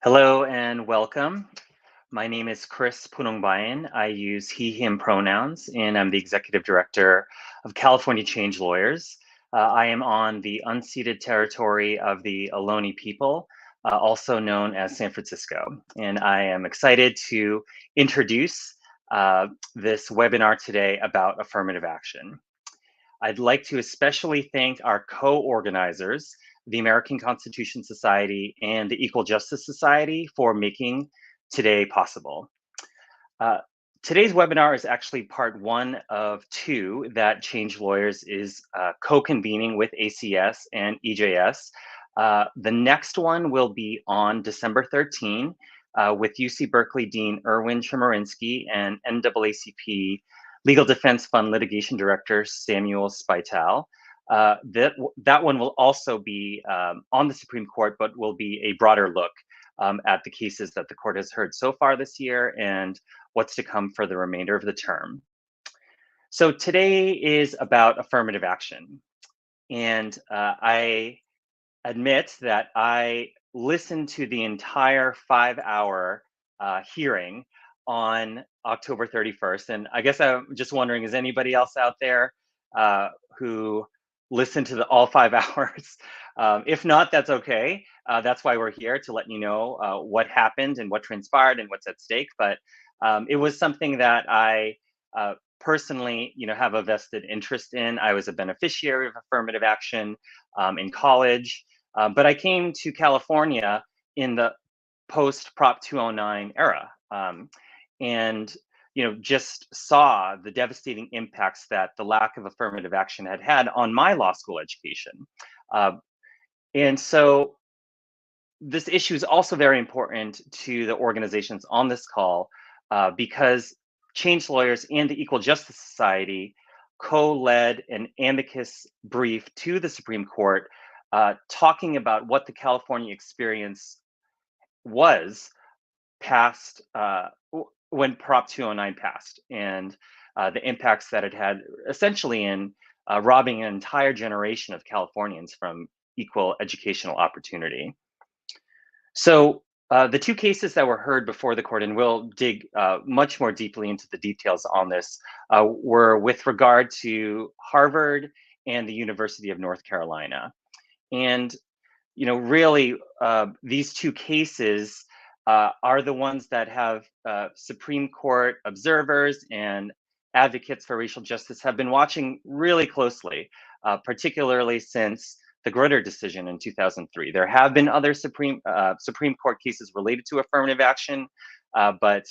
Hello and welcome. My name is Chris Punongbayan. I use he, him pronouns, and I'm the Executive Director of California Change Lawyers. I am on the unceded territory of the Ohlone people, also known as San Francisco. And I am excited to introduce this webinar today about affirmative action. I'd like to especially thank our co-organizers, the American Constitution Society and the Equal Justice Society, for making today possible. Today's webinar is actually part one of two that Change Lawyers is co-convening with ACS and EJS. The next one will be on December 13 with UC Berkeley Dean Erwin Chemerinsky and NAACP Legal Defense Fund Litigation Director Samuel Spytal. That one will also be on the Supreme Court, but will be a broader look at the cases that the court has heard so far this year and what's to come for the remainder of the term. So today is about affirmative action. And I admit that I listened to the entire 5-hour hearing on October 31st. And I guess I'm just wondering, is anybody else out there who listened to all 5 hours? If not, that's okay. That's why we're here, to let you know what happened and what transpired and what's at stake. But it was something that I personally, have a vested interest in. I was a beneficiary of affirmative action in college, but I came to California in the post Prop 209 era, and just saw the devastating impacts that the lack of affirmative action had on my law school education. And so this issue is also very important to the organizations on this call because Change Lawyers and the Equal Justice Society co-led an amicus brief to the Supreme Court talking about what the California experience was passed when Prop 209 passed, and the impacts that it had essentially in robbing an entire generation of Californians from equal educational opportunity. So The two cases that were heard before the court, and we'll dig much more deeply into the details on this, were with regard to Harvard and the University of North Carolina. And, really, these two cases are the ones that have Supreme Court observers and advocates for racial justice have been watching really closely, particularly since the Grutter decision in 2003. There have been other Supreme Court cases related to affirmative action, but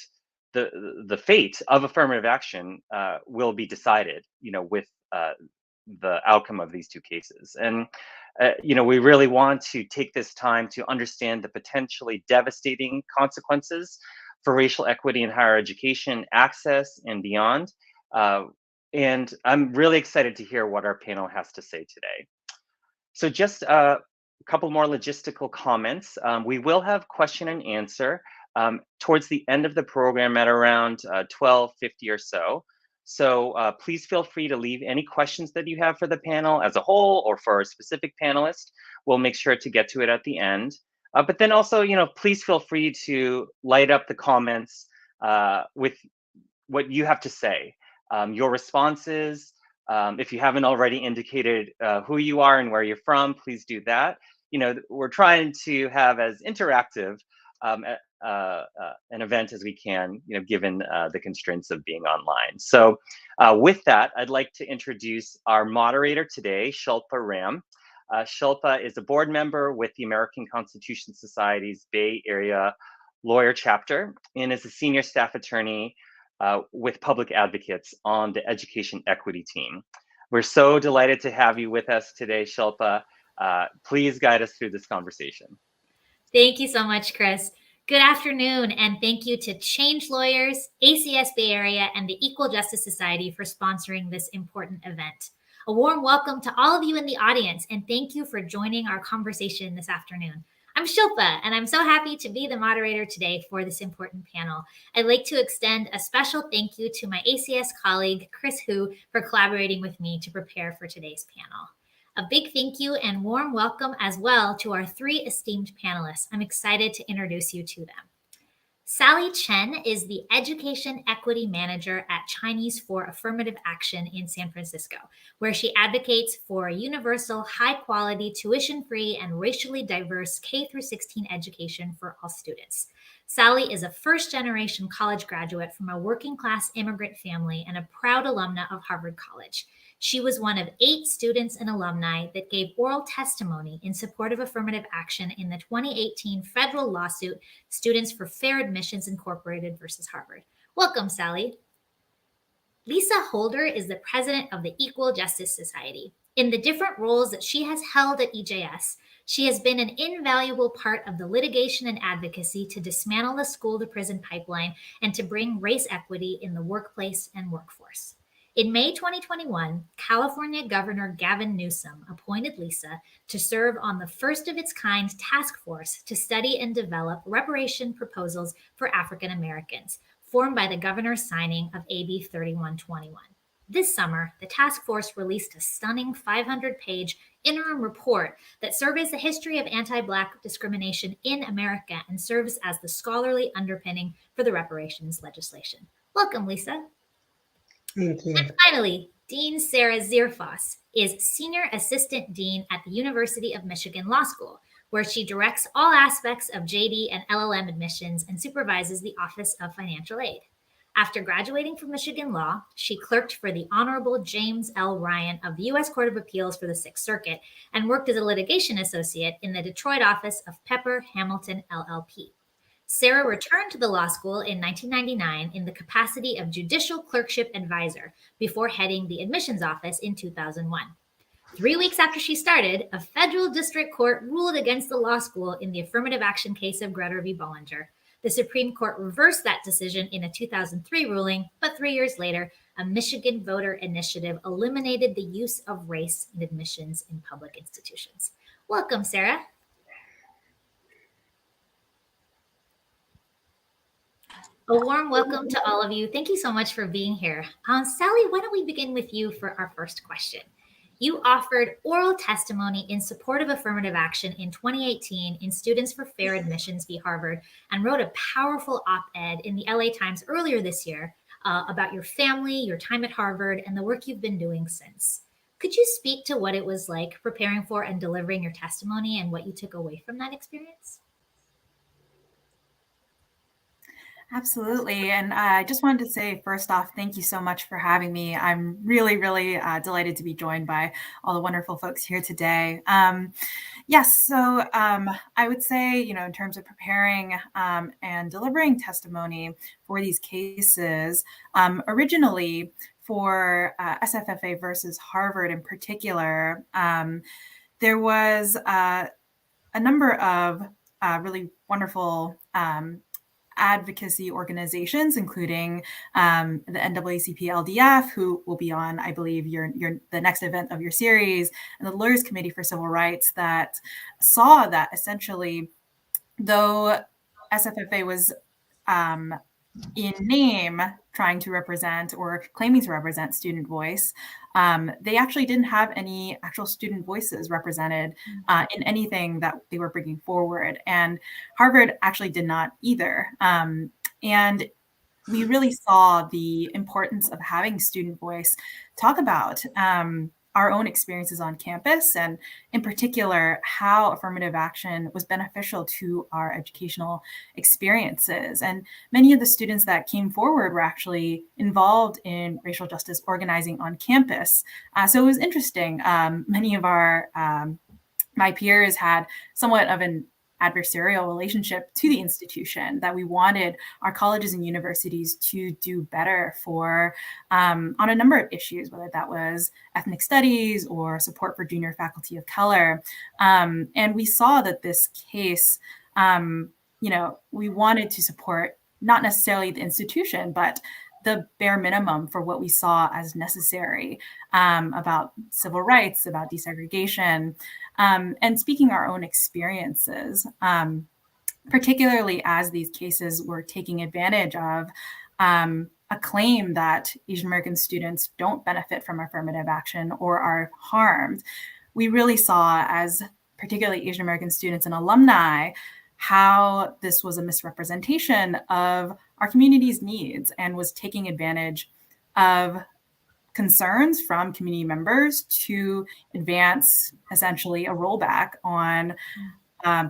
the fate of affirmative action will be decided, with the outcome of these two cases. And we really want to take this time to understand the potentially devastating consequences for racial equity in higher education, access, and beyond. And I'm really excited to hear what our panel has to say today. So just a couple more logistical comments. We will have question and answer towards the end of the program at around 12:50 or so. So please feel free to leave any questions that you have for the panel as a whole or for a specific panelist. We'll make sure to get to it at the end. But then also, please feel free to light up the comments with what you have to say, your responses. If you haven't already indicated who you are and where you're from, please do that. We're trying to have as interactive an event as we can, given the constraints of being online. So with that, I'd like to introduce our moderator today, Shilpa Ram. Shilpa is a board member with the American Constitution Society's Bay Area Lawyer Chapter and is a senior staff attorney with public advocates on the education equity team. We're so delighted to have you with us today, Shilpa. Please guide us through this conversation. Thank you so much, Chris. Good afternoon, and thank you to Change Lawyers, ACS Bay Area, and the Equal Justice Society for sponsoring this important event. A warm welcome to all of you in the audience, and thank you for joining our conversation this afternoon. I'm Shilpa, and I'm so happy to be the moderator today for this important panel. I'd like to extend a special thank you to my ACS colleague, Chris Hu, for collaborating with me to prepare for today's panel. A big thank you and warm welcome as well to our three esteemed panelists. I'm excited to introduce you to them. Sally Chen is the Education Equity Manager at Chinese for Affirmative Action in San Francisco, where she advocates for universal, high-quality, tuition-free, and racially diverse K-16 education for all students. Sally is a first-generation college graduate from a working-class immigrant family and a proud alumna of Harvard College. She was one of 8 students and alumni that gave oral testimony in support of affirmative action in the 2018 federal lawsuit, Students for Fair Admissions Incorporated versus Harvard. Welcome, Sally. Lisa Holder is the president of the Equal Justice Society. In the different roles that she has held at EJS, she has been an invaluable part of the litigation and advocacy to dismantle the school-to-prison pipeline and to bring race equity in the workplace and workforce. In May 2021, California Governor Gavin Newsom appointed Lisa to serve on the first-of-its-kind task force to study and develop reparation proposals for African Americans, formed by the governor's signing of AB 3121. This summer, the task force released a stunning 500-page interim report that surveys the history of anti-Black discrimination in America and serves as the scholarly underpinning for the reparations legislation. Welcome, Lisa. Thank you. And finally, Dean Sarah Zierfoss is Senior Assistant Dean at the University of Michigan Law School, where she directs all aspects of JD and LLM admissions and supervises the Office of Financial Aid. After graduating from Michigan Law, she clerked for the Honorable James L. Ryan of the U.S. Court of Appeals for the Sixth Circuit and worked as a litigation associate in the Detroit office of Pepper Hamilton LLP. Sarah returned to the law school in 1999 in the capacity of Judicial Clerkship Advisor before heading the admissions office in 2001. 3 weeks after she started, a federal district court ruled against the law school in the affirmative action case of Grutter v. Bollinger. The Supreme Court reversed that decision in a 2003 ruling, but 3 years later, a Michigan voter initiative eliminated the use of race in admissions in public institutions. Welcome, Sarah. A warm welcome to all of you. Thank you so much for being here. Sally, why don't we begin with you for our first question? You offered oral testimony in support of affirmative action in 2018 in Students for Fair Admissions v. Harvard, and wrote a powerful op-ed in the LA Times earlier this year about your family, your time at Harvard, and the work you've been doing since. Could you speak to what it was like preparing for and delivering your testimony and what you took away from that experience? Absolutely. And I just wanted to say, first off, thank you so much for having me. I'm really, really delighted to be joined by all the wonderful folks here today. Yes, so I would say, in terms of preparing and delivering testimony for these cases, originally for SFFA versus Harvard in particular, there was a number of really wonderful advocacy organizations, including the NAACP-LDF, who will be on, I believe, the next event of your series, and the Lawyers Committee for Civil Rights, that saw that essentially, though SFFA was in name trying to represent or claiming to represent student voice, they actually didn't have any actual student voices represented in anything that they were bringing forward. And Harvard actually did not either. And we really saw the importance of having student voice talk about our own experiences on campus, and in particular, how affirmative action was beneficial to our educational experiences. And many of the students that came forward were actually involved in racial justice organizing on campus. So it was interesting. Many of my peers had somewhat of an adversarial relationship to the institution, that we wanted our colleges and universities to do better for on a number of issues, whether that was ethnic studies or support for junior faculty of color. And we saw that this case, we wanted to support not necessarily the institution, but the bare minimum for what we saw as necessary about civil rights, about desegregation, and speaking our own experiences, particularly as these cases were taking advantage of a claim that Asian American students don't benefit from affirmative action or are harmed. We really saw, as particularly Asian American students and alumni, how this was a misrepresentation of our community's needs and was taking advantage of concerns from community members to advance essentially a rollback on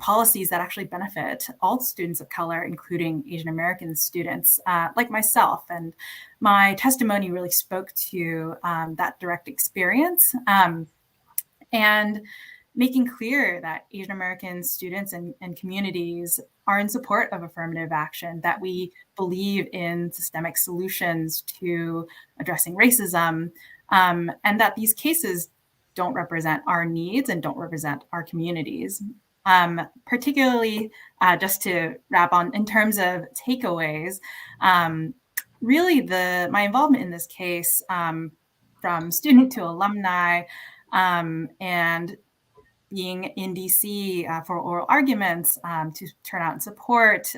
policies that actually benefit all students of color, including Asian American students like myself. And my testimony really spoke to that direct experience, and making clear that Asian American students and communities are in support of affirmative action, that we believe in systemic solutions to addressing racism, and that these cases don't represent our needs and don't represent our communities. Particularly, just to wrap on, in terms of takeaways, really my involvement in this case, from student to alumni, and being in DC for oral arguments, to turn out and support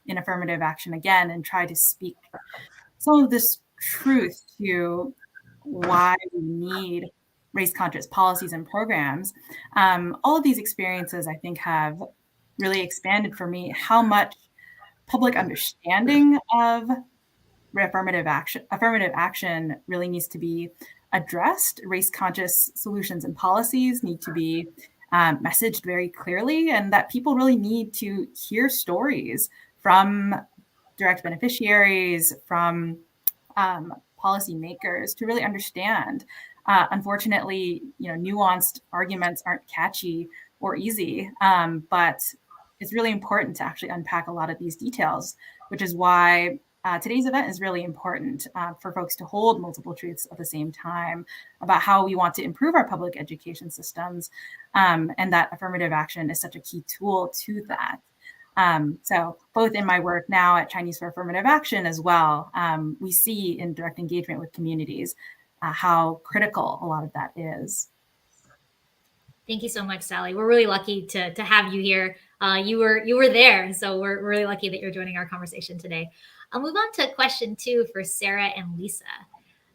in affirmative action again, and try to speak some of this truth to why we need race-conscious policies and programs. All of these experiences, I think, have really expanded for me how much public understanding of affirmative action really needs to be addressed. Race-conscious solutions and policies need to be messaged very clearly, and that people really need to hear stories from direct beneficiaries, from policymakers, to really understand. Unfortunately, nuanced arguments aren't catchy or easy, but it's really important to actually unpack a lot of these details, which is why today's event is really important for folks to hold multiple truths at the same time about how we want to improve our public education systems, and that affirmative action is such a key tool to that. So both in my work now at Chinese for Affirmative Action as well, we see in direct engagement with communities how critical a lot of that is. Thank you so much, Sally. We're really lucky to have you here. You were there, so we're really lucky that you're joining our conversation today. I'll move on to question 2 for Sarah and Lisa.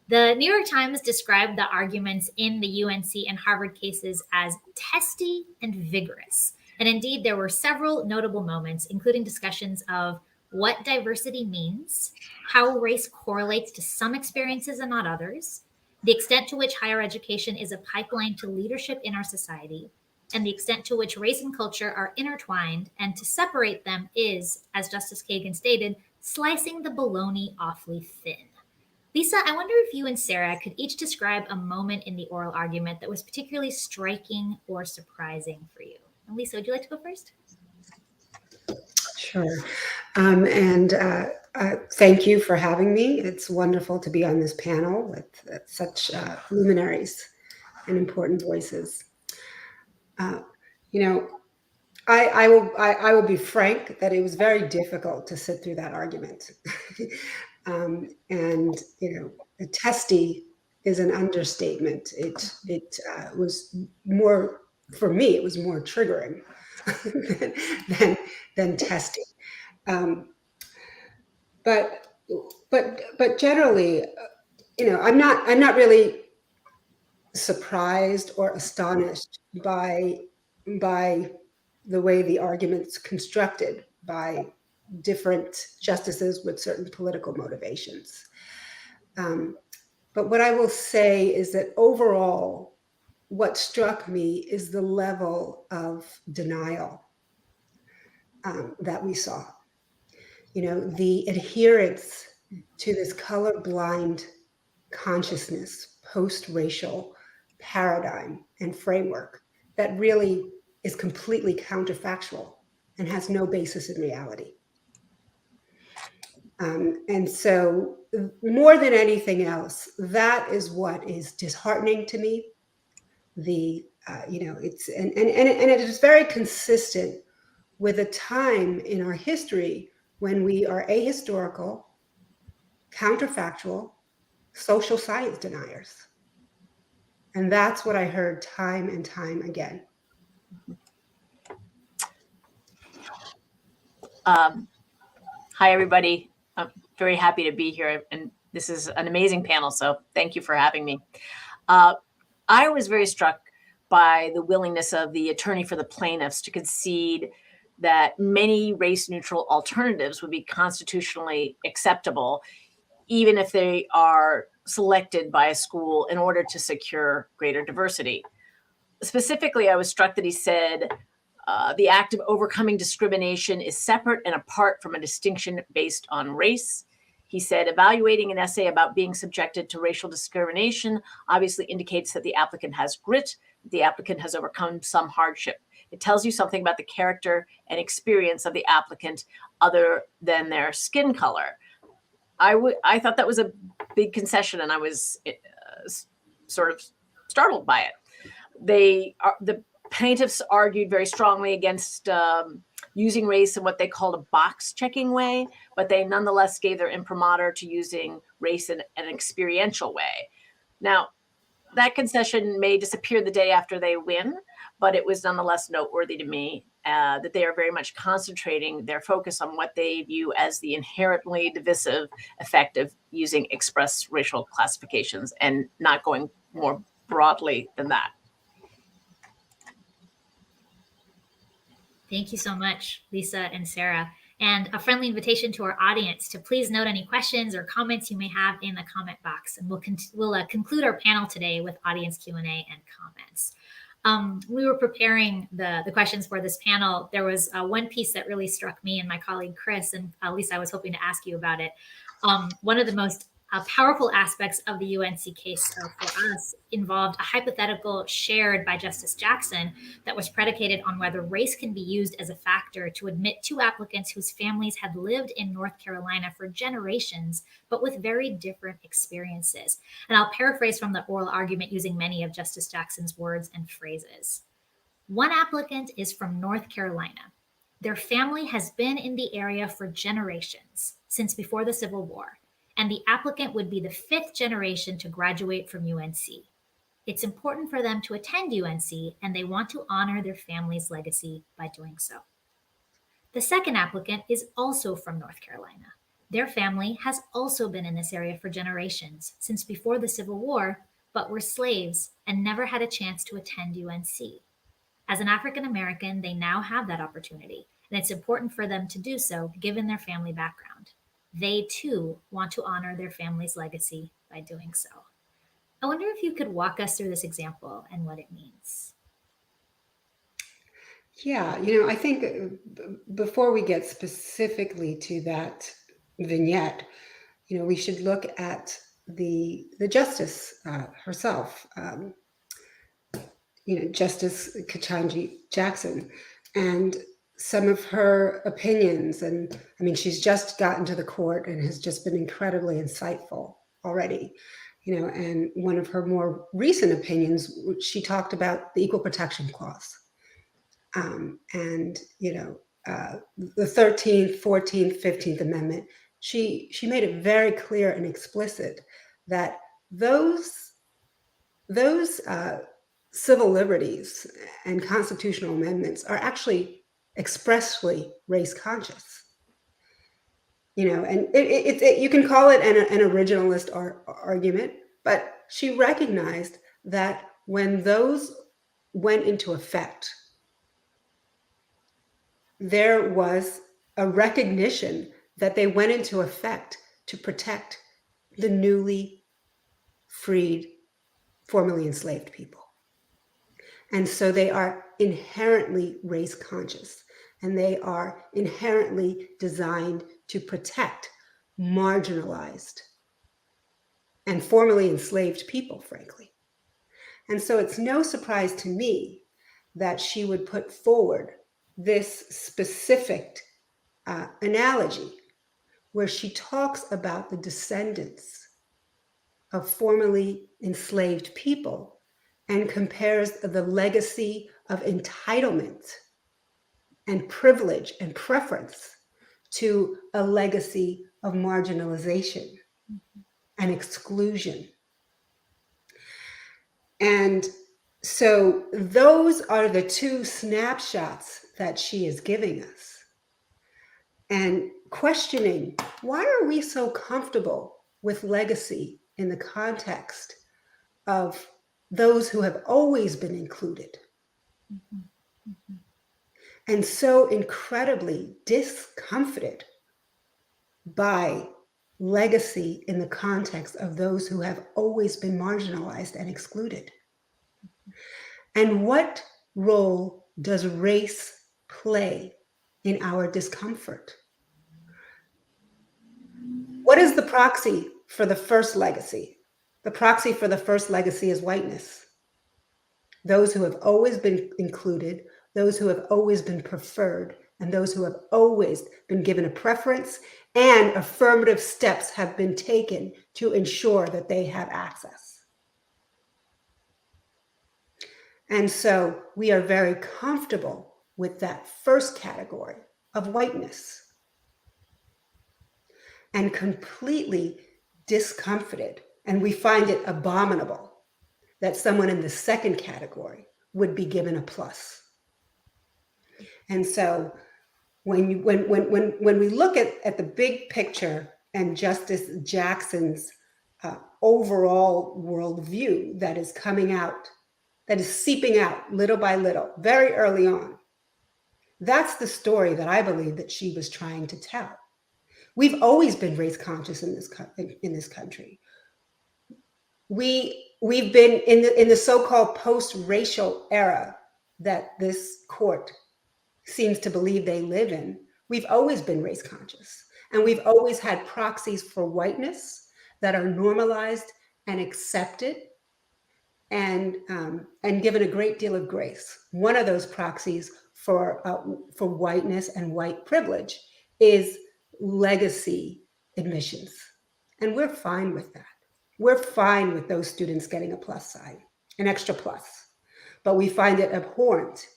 The New York Times described the arguments in the UNC and Harvard cases as testy and vigorous. And indeed, there were several notable moments, including discussions of what diversity means, how race correlates to some experiences and not others, the extent to which higher education is a pipeline to leadership in our society, and the extent to which race and culture are intertwined, and to separate them is, as Justice Kagan stated, slicing the bologna awfully thin. Lisa, I wonder if you and Sarah could each describe a moment in the oral argument that was particularly striking or surprising for you. And Lisa, would you like to go first? Sure. Thank you for having me. It's wonderful to be on this panel with such luminaries and important voices. I will be frank that it was very difficult to sit through that argument. Testy is an understatement. It was more, for me, it was more triggering than testy. But generally, I'm not really surprised or astonished by the way the argument's constructed by different justices with certain political motivations. But what I will say is that overall, what struck me is the level of denial that we saw. The adherence to this colorblind consciousness, post-racial paradigm and framework that really is completely counterfactual and has no basis in reality. And so more than anything else, that is what is disheartening to me. It's and it is very consistent with a time in our history when we are ahistorical, counterfactual, social science deniers. And that's what I heard time and time again. Hi, everybody. I'm very happy to be here. And this is an amazing panel, so thank you for having me. I was very struck by the willingness of the attorney for the plaintiffs to concede that many race-neutral alternatives would be constitutionally acceptable, even if they are selected by a school in order to secure greater diversity. Specifically, I was struck that he said, the act of overcoming discrimination is separate and apart from a distinction based on race. He said, evaluating an essay about being subjected to racial discrimination obviously indicates that the applicant has grit, the applicant has overcome some hardship. It tells you something about the character and experience of the applicant other than their skin color. I thought that was a big concession, and I was sort of startled by it. The plaintiffs argued very strongly against using race in what they called a box-checking way, but they nonetheless gave their imprimatur to using race in an experiential way. Now, that concession may disappear the day after they win, but it was nonetheless noteworthy to me that they are very much concentrating their focus on what they view as the inherently divisive effect of using express racial classifications and not going more broadly than that. Thank you so much, Lisa and Sarah. And a friendly invitation to our audience to please note any questions or comments you may have in the comment box. And we'll conclude our panel today with audience Q&A and comments. We were preparing the questions for this panel. There was one piece that really struck me and my colleague Chris, and Lisa, I was hoping to ask you about it. One of the most powerful aspects of the UNC case for us involved a hypothetical shared by Justice Jackson that was predicated on whether race can be used as a factor to admit two applicants whose families had lived in North Carolina for generations, but with very different experiences. And I'll paraphrase from the oral argument using many of Justice Jackson's words and phrases. One applicant is from North Carolina. Their family has been in the area for generations, since before the Civil War. And the applicant would be the fifth generation to graduate from UNC. It's important for them to attend UNC, and they want to honor their family's legacy by doing so. The second applicant is also from North Carolina. Their family has also been in this area for generations, since before the Civil War, but were slaves and never had a chance to attend UNC. As an African American, they now have that opportunity, and it's important for them to do so given their family background. They too want to honor their family's legacy by doing so. I wonder if you could walk us through this example and what it means. Yeah, I think before we get specifically to that vignette, we should look at the justice herself, Justice Ketanji Jackson, and some of her opinions. And I mean, she's just gotten to the court and has just been incredibly insightful already. And one of her more recent opinions, she talked about the Equal Protection Clause. And the 13th, 14th, 15th Amendment, she made it very clear and explicit that those civil liberties and constitutional amendments are actually expressly race conscious. And you can call it an originalist argument, but she recognized that when those went into effect, there was a recognition that they went into effect to protect the newly freed, formerly enslaved people. And so they are inherently race conscious, and they are inherently designed to protect marginalized and formerly enslaved people, frankly. And so it's no surprise to me that she would put forward this specific analogy where she talks about the descendants of formerly enslaved people and compares the legacy of entitlement and privilege and preference to a legacy of marginalization and exclusion. And so those are the two snapshots that she is giving us. And questioning, why are we so comfortable with legacy in the context of those who have always been included? Mm-hmm. Mm-hmm. And so incredibly discomfited by legacy in the context of those who have always been marginalized and excluded. And what role does race play in our discomfort? What is the proxy for the first legacy? The proxy for the first legacy is whiteness. Those who have always been included, those who have always been preferred, and those who have always been given a preference, and affirmative steps have been taken to ensure that they have access. And so we are very comfortable with that first category of whiteness, and completely discomfited, and we find it abominable that someone in the second category would be given a plus. And so when we look at the big picture and Justice Jackson's overall worldview that is coming out, that is seeping out little by little, very early on, that's the story that I believe that she was trying to tell. We've always been race conscious in this country. We've been in the so-called post-racial era that this court seems to believe they live in. We've always been race conscious, and we've always had proxies for whiteness that are normalized and accepted and given a great deal of grace. One of those proxies for whiteness and white privilege is legacy admissions, and we're fine with that. We're fine with those students getting a plus sign, an extra plus, but we find it abhorrent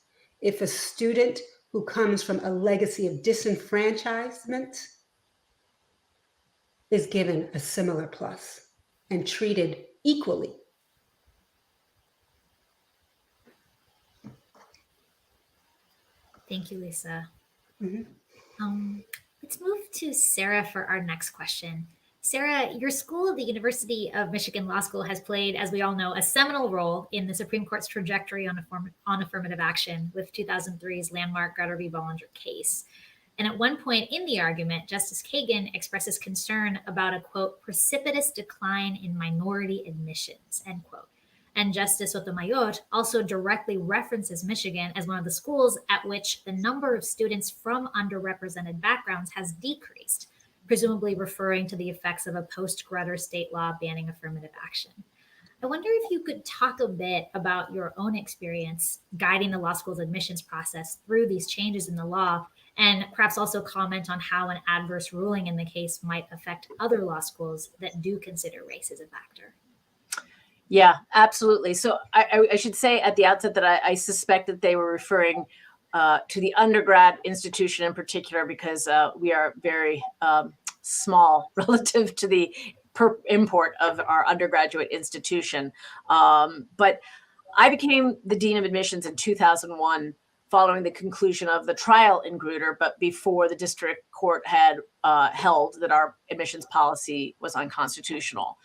if a student who comes from a legacy of disenfranchisement is given a similar plus and treated equally. Thank you, Lisa. Mm-hmm. Let's move to Sarah for our next question. Sarah, your school, the University of Michigan Law School, has played, as we all know, a seminal role in the Supreme Court's trajectory on affirmative action with 2003's landmark Grutter v. Bollinger case. And at one point in the argument, Justice Kagan expresses concern about a, quote, precipitous decline in minority admissions, end quote. And Justice Sotomayor also directly references Michigan as one of the schools at which the number of students from underrepresented backgrounds has decreased, presumably referring to the effects of a post-Grutter state law banning affirmative action. I wonder if you could talk a bit about your own experience guiding the law school's admissions process through these changes in the law, and perhaps also comment on how an adverse ruling in the case might affect other law schools that do consider race as a factor. Yeah, absolutely. So I should say at the outset that I suspect that they were referring to the undergrad institution in particular, because we are very small relative to the import of our undergraduate institution. But I became the Dean of Admissions in 2001 following the conclusion of the trial in Grutter, but before the district court had held that our admissions policy was unconstitutional.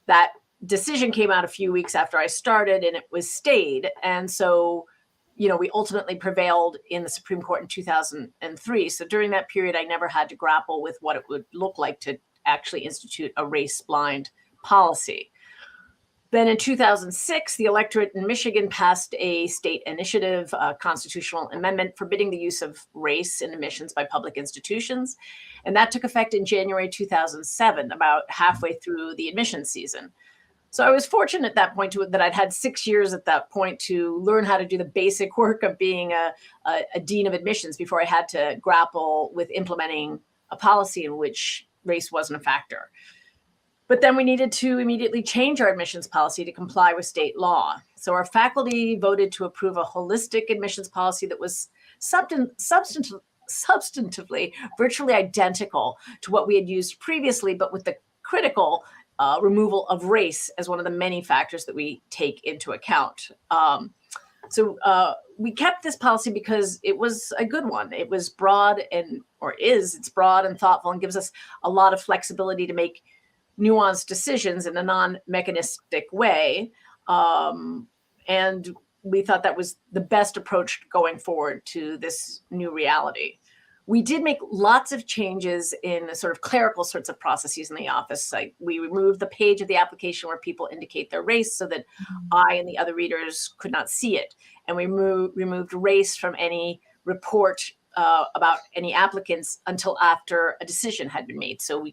That decision came out a few weeks after I started, and it was stayed. And so, you know, we ultimately prevailed in the Supreme Court in 2003. So during that period, I never had to grapple with what it would look like to actually institute a race-blind policy. Then in 2006, the electorate in Michigan passed a state initiative, a constitutional amendment forbidding the use of race in admissions by public institutions. And that took effect in January 2007, about halfway through the admissions season. So I was fortunate at that point that I'd had 6 years at that point to learn how to do the basic work of being a dean of admissions before I had to grapple with implementing a policy in which race wasn't a factor. But then we needed to immediately change our admissions policy to comply with state law. So our faculty voted to approve a holistic admissions policy that was substantively virtually identical to what we had used previously, but with the critical removal of race as one of the many factors that we take into account. So we kept this policy because it was a good one. It was broad it's broad and thoughtful and gives us a lot of flexibility to make nuanced decisions in a non-mechanistic way. And we thought that was the best approach going forward to this new reality. We did make lots of changes in sort of clerical sorts of processes in the office. Like we removed the page of the application where people indicate their race so that I and the other readers could not see it. And we removed race from any report about any applicants until after a decision had been made. So we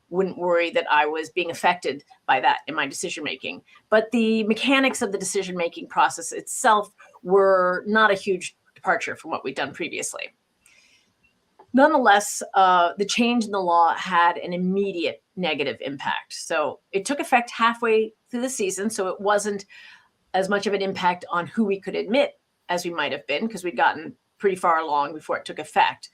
wouldn't worry that I was being affected by that in my decision-making. But the mechanics of the decision-making process itself were not a huge departure from what we'd done previously. Nonetheless, the change in the law had an immediate negative impact. So it took effect halfway through the season, so it wasn't as much of an impact on who we could admit as we might have been, because we'd gotten pretty far along before it took effect.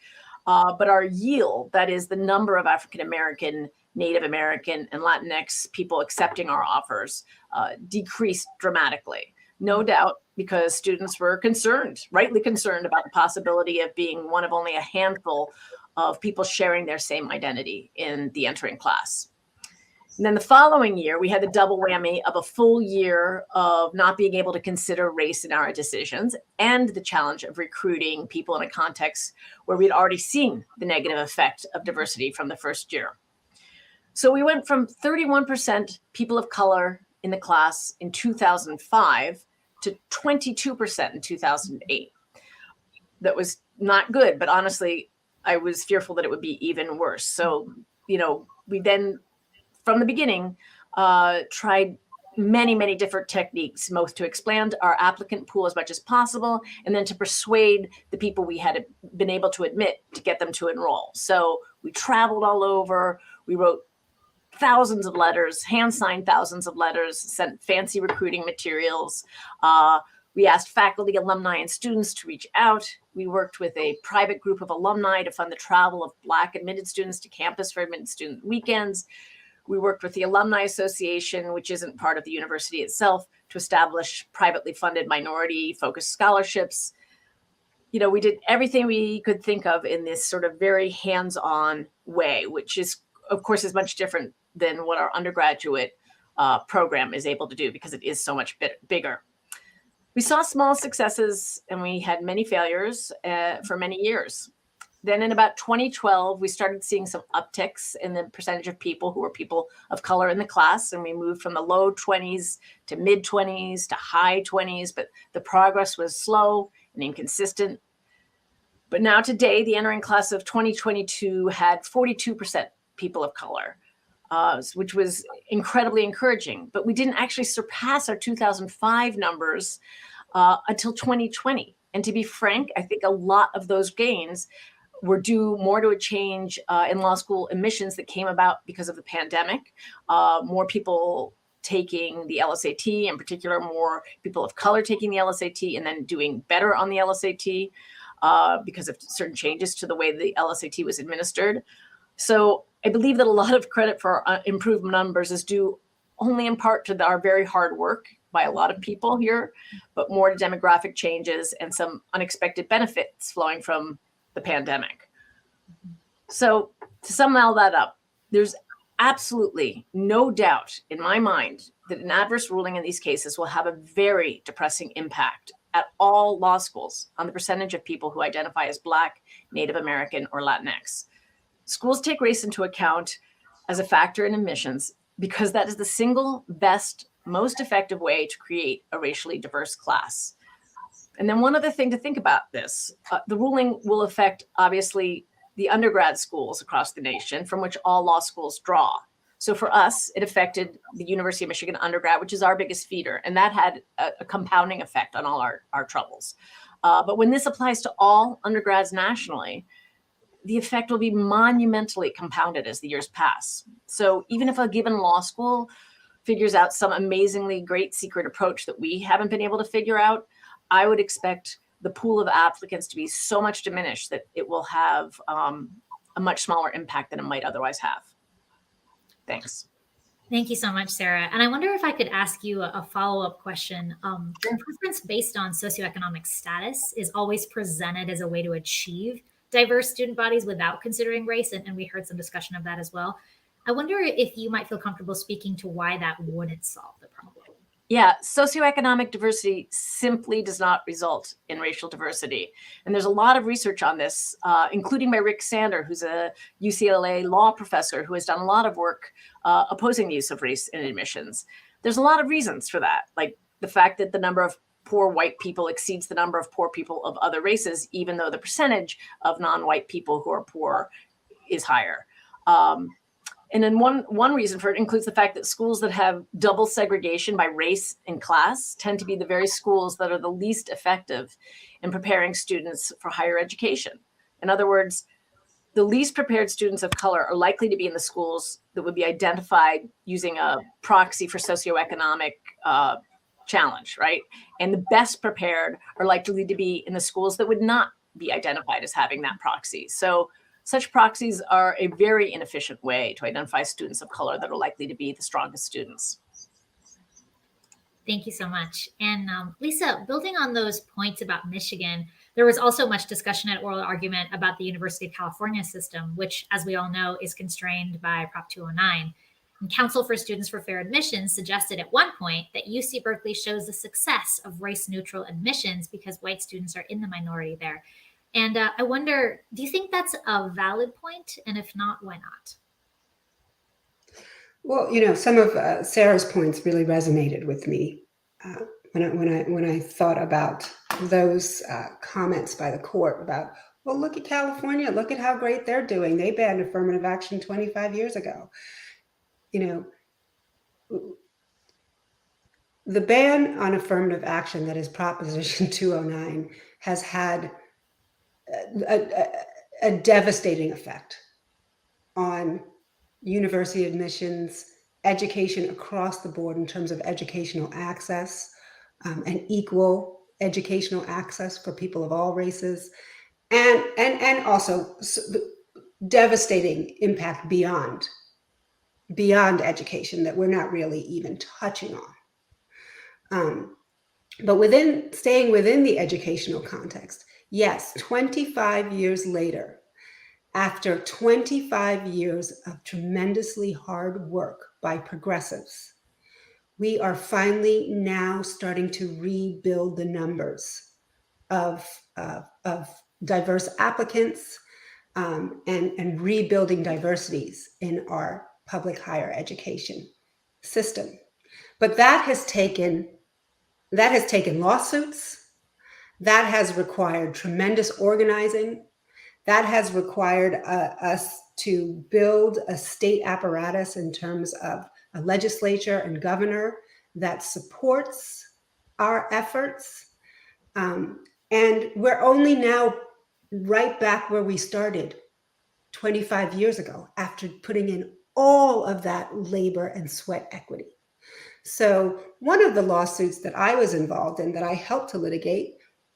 But our yield, that is the number of African American, Native American, and Latinx people accepting our offers, decreased dramatically. No doubt because students were rightly concerned about the possibility of being one of only a handful of people sharing their same identity in the entering class. And then the following year, we had the double whammy of a full year of not being able to consider race in our decisions and the challenge of recruiting people in a context where we'd already seen the negative effect of diversity from the first year. So we went from 31% people of color in the class in 2005 to 22% in 2008. That was not good, but honestly, I was fearful that it would be even worse. So, we then, from the beginning, tried many, many different techniques, both to expand our applicant pool as much as possible, and then to persuade the people we had been able to admit to get them to enroll. So we traveled all over, we wrote thousands of letters, hand-signed thousands of letters, sent fancy recruiting materials. We asked faculty, alumni, and students to reach out. We worked with a private group of alumni to fund the travel of Black admitted students to campus for admitted student weekends. We worked with the Alumni Association, which isn't part of the university itself, to establish privately funded minority-focused scholarships. we did everything we could think of in this sort of very hands-on way, which is, of course, is much different than what our undergraduate program is able to do because it is so much bigger. We saw small successes and we had many failures for many years. Then in about 2012, we started seeing some upticks in the percentage of people who were people of color in the class. And we moved from the low 20s to mid 20s to high 20s, but the progress was slow and inconsistent. But now today, the entering class of 2022 had 42% people of color, which was incredibly encouraging. But we didn't actually surpass our 2005 numbers until 2020. And to be frank, I think a lot of those gains were due more to a change in law school admissions that came about because of the pandemic. More people taking the LSAT, in particular, more people of color taking the LSAT and then doing better on the LSAT because of certain changes to the way the LSAT was administered. So I believe that a lot of credit for our improved numbers is due only in part to our very hard work by a lot of people here, but more to demographic changes and some unexpected benefits flowing from the pandemic. So to sum all that up, there's absolutely no doubt in my mind that an adverse ruling in these cases will have a very depressing impact at all law schools on the percentage of people who identify as Black, Native American, or Latinx. Schools take race into account as a factor in admissions because that is the single best, most effective way to create a racially diverse class. And then one other thing to think about this, the ruling will affect, obviously, the undergrad schools across the nation from which all law schools draw. So for us, it affected the University of Michigan undergrad, which is our biggest feeder. And that had a compounding effect on all our troubles. But when this applies to all undergrads nationally, the effect will be monumentally compounded as the years pass. So even if a given law school figures out some amazingly great secret approach that we haven't been able to figure out, I would expect the pool of applicants to be so much diminished that it will have a much smaller impact than it might otherwise have. Thanks. Thank you so much, Sarah. And I wonder if I could ask you a follow-up question. Preference based on socioeconomic status is always presented as a way to achieve diverse student bodies without considering race, and we heard some discussion of that as well. I wonder if you might feel comfortable speaking to why that wouldn't solve the problem. Yeah, socioeconomic diversity simply does not result in racial diversity. And there's a lot of research on this, including by Rick Sander, who's a UCLA law professor who has done a lot of work opposing the use of race in admissions. There's a lot of reasons for that, like the fact that the number of poor white people exceeds the number of poor people of other races, even though the percentage of non-white people who are poor is higher. And then one reason for it includes the fact that schools that have double segregation by race and class tend to be the very schools that are the least effective in preparing students for higher education. In other words, the least prepared students of color are likely to be in the schools that would be identified using a proxy for socioeconomic challenge, right? And the best prepared are likely to be in the schools that would not be identified as having that proxy. So such proxies are a very inefficient way to identify students of color that are likely to be the strongest students. Thank you so much. And Lisa, building on those points about Michigan, there was also much discussion at oral argument about the University of California system, which, as we all know, is constrained by Prop 209. And Council for Students for Fair Admissions suggested at one point that UC Berkeley shows the success of race-neutral admissions because white students are in the minority there. And I wonder, do you think that's a valid point? And if not, why not? Well, some of Sarah's points really resonated with me when I thought about those comments by the court about, well, look at California, look at how great they're doing. They banned affirmative action 25 years ago. The ban on affirmative action that is Proposition 209 has had a devastating effect on university admissions, education across the board in terms of educational access and equal educational access for people of all races, and also devastating impact beyond education that we're not really even touching on. But staying within the educational context, Yes, 25 years later, after 25 years of tremendously hard work by progressives, we are finally now starting to rebuild the numbers of diverse applicants and rebuilding diversities in our public higher education system. But that has taken lawsuits, that has required tremendous organizing, that has required us to build a state apparatus in terms of a legislature and governor that supports our efforts. And we're only now right back where we started 25 years ago after putting in all of that labor and sweat equity. So one of the lawsuits that I was involved in that I helped to litigate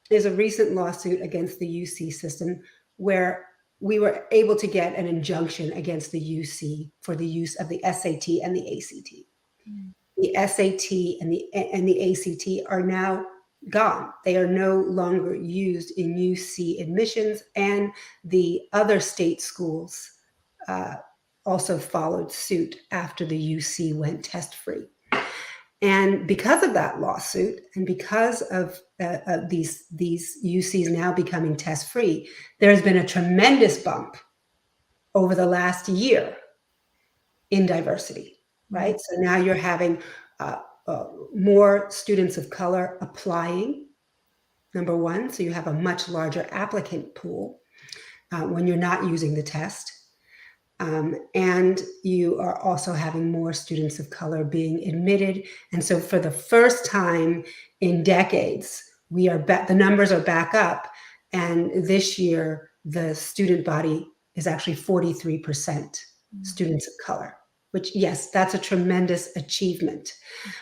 is a recent lawsuit against the UC system where we were able to get an injunction against the UC for the use of the SAT and the ACT. The SAT and the ACT are now gone. They are no longer used in UC admissions, and the other state schools also followed suit after the UC went test-free. And because of that lawsuit, and because of these UCs now becoming test-free, there's been a tremendous bump over the last year in diversity, right? So now you're having more students of color applying, number one, so you have a much larger applicant pool when you're not using the test. And you are also having more students of color being admitted. And so for the first time in decades, the numbers are back up. And this year, the student body is actually 43% students of color, which, yes, that's a tremendous achievement.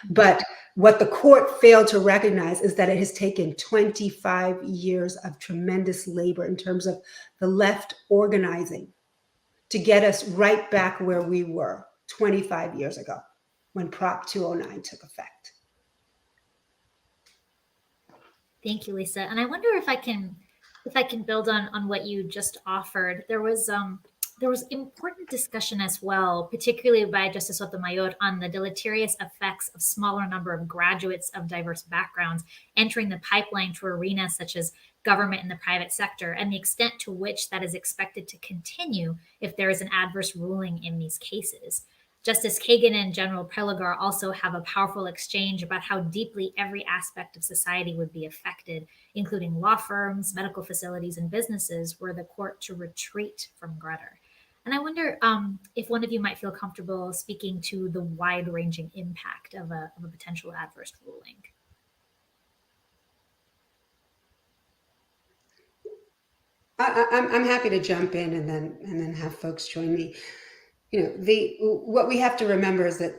But what the court failed to recognize is that it has taken 25 years of tremendous labor in terms of the left organizing to get us right back where we were 25 years ago when Prop 209 took effect. Thank you, Lisa. And I wonder if I can build on what you just offered. There was important discussion as well, particularly by Justice Sotomayor, on the deleterious effects of smaller number of graduates of diverse backgrounds entering the pipeline to arenas such as government and the private sector, and the extent to which that is expected to continue if there is an adverse ruling in these cases. Justice Kagan and General Prelogar also have a powerful exchange about how deeply every aspect of society would be affected, including law firms, medical facilities, and businesses, were the court to retreat from Grutter. And I wonder if one of you might feel comfortable speaking to the wide-ranging impact of a potential adverse ruling. I'm happy to jump in and then have folks join me. You know, what we have to remember is that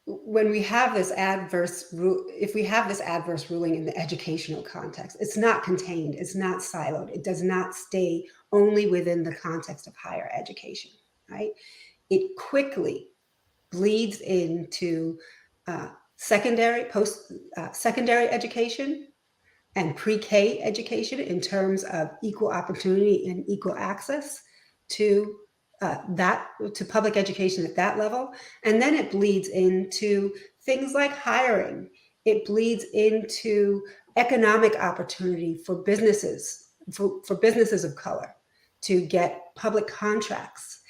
when we have this adverse ruling in the educational context, it's not contained, it's not siloed, it does not stay only within the context of higher education, right? It quickly bleeds into secondary education and pre-K education in terms of equal opportunity and equal access to public education at that level. And then it bleeds into things like hiring. It bleeds into economic opportunity for businesses, for businesses of color to get public contracts.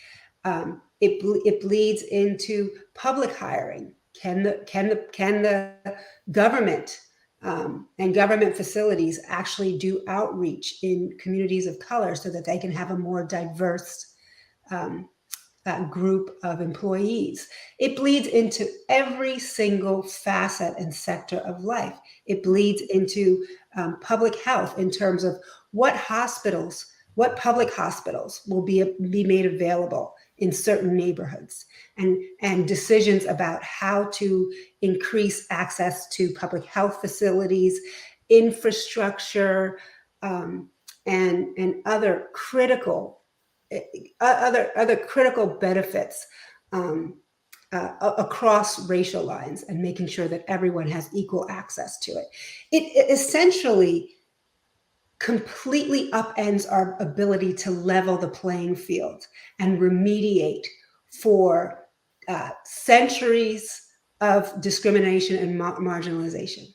It bleeds into public hiring. Can the government and government facilities actually do outreach in communities of color so that they can have a more diverse group of employees? It bleeds into every single facet and sector of life. It bleeds into public health in terms of what public hospitals will be made available in certain neighborhoods, and decisions about how to increase access to public health facilities, infrastructure, and other critical benefits across racial lines, and making sure that everyone has equal access to it. It essentially completely upends our ability to level the playing field and remediate for centuries of discrimination and marginalization.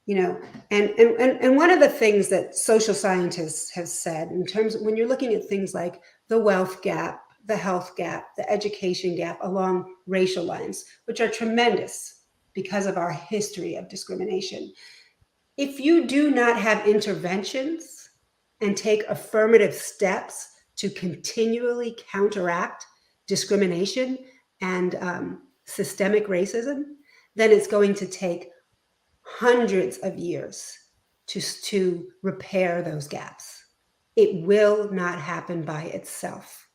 You know, and one of the things that social scientists have said in terms of when you're looking at things like the wealth gap, the health gap, the education gap along racial lines, which are tremendous because of our history of discrimination. If you do not have interventions and take affirmative steps to continually counteract discrimination and systemic racism, then it's going to take hundreds of years to repair those gaps. It will not happen by itself,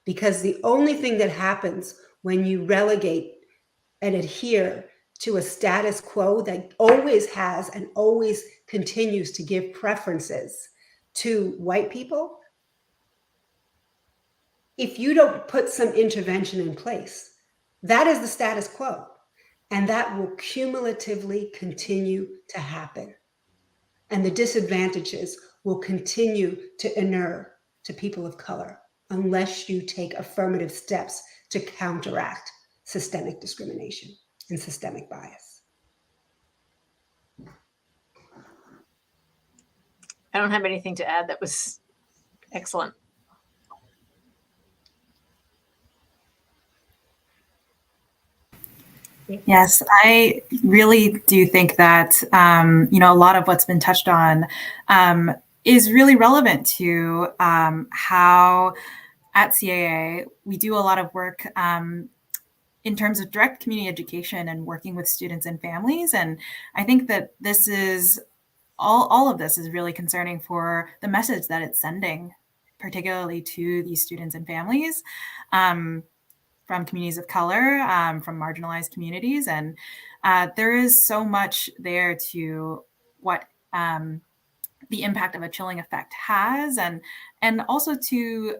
because the only thing that happens when you relegate and adhere to a status quo that always has and always continues to give preferences to white people, if you don't put some intervention in place, that is the status quo. And that will cumulatively continue to happen. And the disadvantages will continue to inure to people of color unless you take affirmative steps to counteract systemic discrimination and systemic bias. I don't have anything to add. That was excellent. Yes, I really do think that, a lot of what's been touched on is really relevant to how at CAA we do a lot of work in terms of direct community education and working with students and families. And I think that this is all of this is really concerning for the message that it's sending, particularly to these students and families. From communities of color, from marginalized communities. And there is so much there to what the impact of a chilling effect has, and also to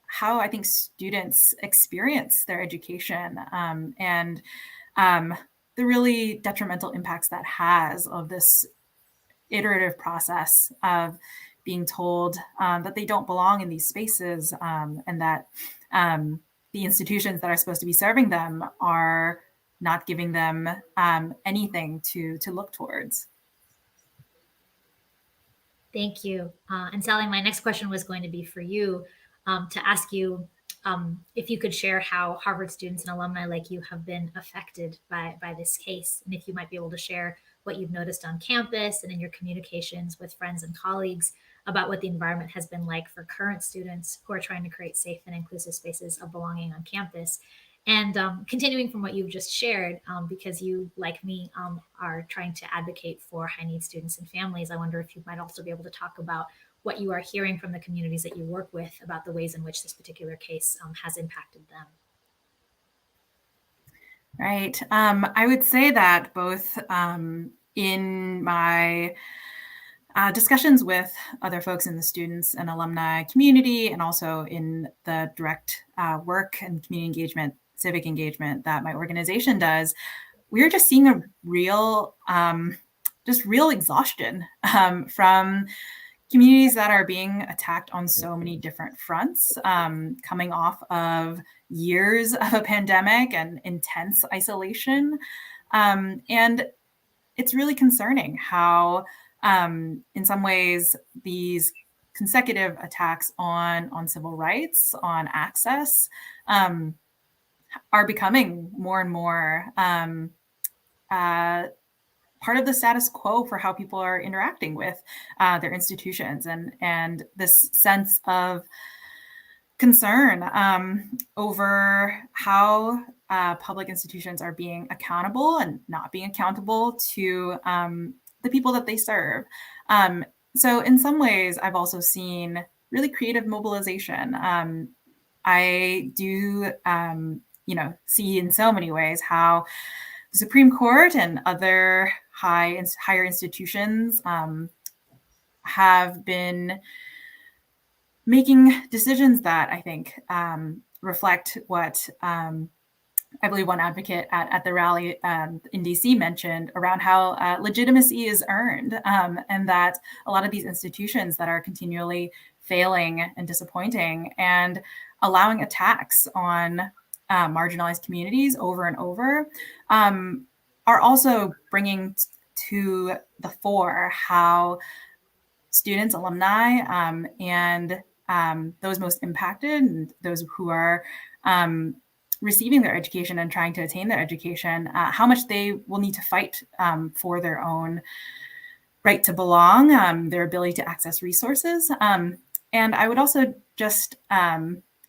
how I think students experience their education and the really detrimental impacts that has of this iterative process of being told that they don't belong in these spaces and that the institutions that are supposed to be serving them are not giving them anything to look towards. Thank you. And Sally, my next question was going to be for you, to ask you if you could share how Harvard students and alumni like you have been affected by this case, and if you might be able to share what you've noticed on campus and in your communications with friends and colleagues about what the environment has been like for current students who are trying to create safe and inclusive spaces of belonging on campus. And continuing from what you've just shared, because you, like me, are trying to advocate for high-need students and families, I wonder if you might also be able to talk about what you are hearing from the communities that you work with about the ways in which this particular case has impacted them. Right. I would say that both in my discussions with other folks in the students and alumni community, and also in the direct work and community engagement, civic engagement that my organization does, we're just seeing a real exhaustion from communities that are being attacked on so many different fronts, coming off of years of a pandemic and intense isolation. And it's really concerning how, in some ways, these consecutive attacks on civil rights, on access, are becoming more and more part of the status quo for how people are interacting with their institutions, and this sense of concern over how public institutions are being accountable and not being accountable to the people that they serve. So in some ways, I've also seen really creative mobilization. I do, see in so many ways how the Supreme Court and other higher institutions have been making decisions that I think reflect what I believe one advocate at the rally in DC mentioned around how legitimacy is earned, and that a lot of these institutions that are continually failing and disappointing and allowing attacks on marginalized communities over and over are also bringing to the fore how students, alumni, and those most impacted and those who are receiving their education and trying to attain their education, how much they will need to fight for their own right to belong, their ability to access resources. And I would also just